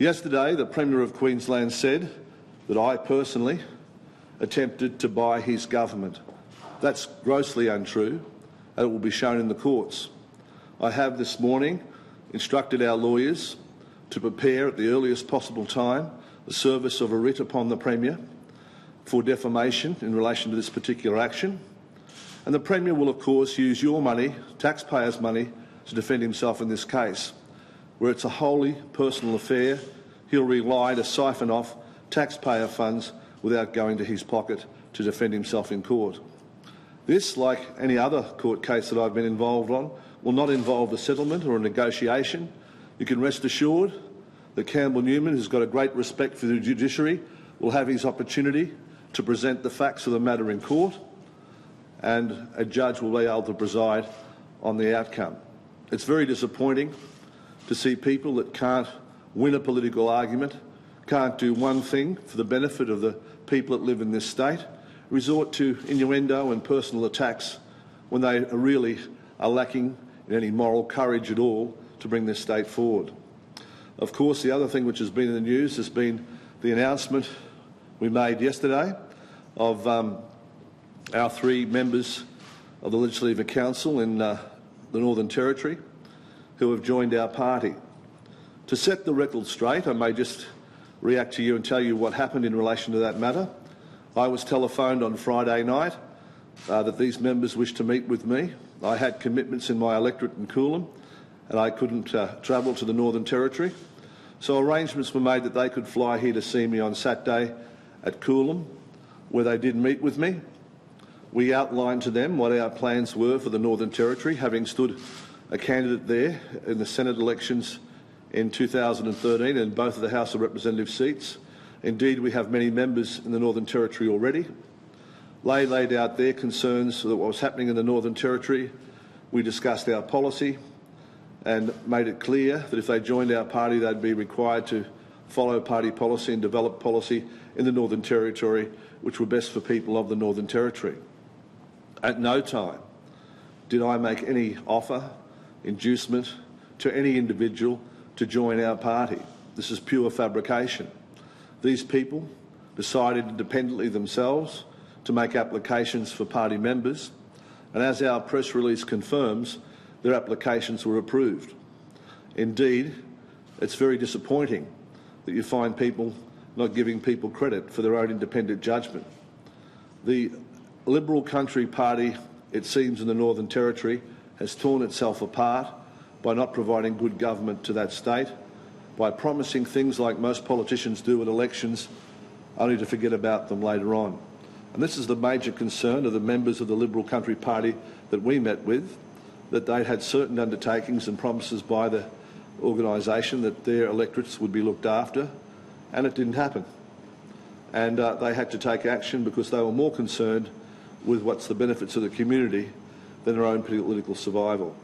Yesterday, the Premier of Queensland said that I personally attempted to buy his government. That's grossly untrue, and it will be shown in the courts. I have this morning instructed our lawyers to prepare at the earliest possible time the service of a writ upon the Premier for defamation in relation to this particular action. And the Premier will, of course, use your money, taxpayers' money, to defend himself in this case. Where it's a wholly personal affair, he'll rely to siphon off taxpayer funds without going to his pocket to defend himself in court. This, like any other court case that I've been involved on, will not involve a settlement or a negotiation. You can rest assured that Campbell Newman, who's got a great respect for the judiciary, will have his opportunity to present the facts of the matter in court, and a judge will be able to preside on the outcome. It's very disappointing to see people that can't win a political argument, can't do one thing for the benefit of the people that live in this state, resort to innuendo and personal attacks when they really are lacking in any moral courage at all to bring this state forward. Of course, the other thing which has been in the news has been the announcement we made yesterday of our 3 members of the Legislative Council in the Northern Territory who have joined our party. To set the record straight, I may just react to you and tell you what happened in relation to that matter. I was telephoned on Friday night that these members wished to meet with me. I had commitments in my electorate in Coolum and I couldn't travel to the Northern Territory. So arrangements were made that they could fly here to see me on Saturday at Coolum, where they did meet with me. We outlined to them what our plans were for the Northern Territory, having stood a candidate there in the Senate elections in 2013 and both of the House of Representatives seats. Indeed, we have many members in the Northern Territory already. They laid out their concerns about what was happening in the Northern Territory. We discussed our policy and made it clear that if they joined our party, they'd be required to follow party policy and develop policy in the Northern Territory which were best for people of the Northern Territory. At no time did I make any offer, inducement to any individual to join our party. This is pure fabrication. These people decided independently themselves to make applications for party members, and as our press release confirms, their applications were approved. Indeed, it's very disappointing that you find people not giving people credit for their own independent judgment. The Liberal Country Party, it seems, in the Northern Territory has torn itself apart by not providing good government to that state, by promising things like most politicians do at elections, only to forget about them later on. And this is the major concern of the members of the Liberal Country Party that we met with, that they had certain undertakings and promises by the organisation that their electorates would be looked after, and it didn't happen. And they had to take action because they were more concerned with what's the benefits of the community than their own political survival.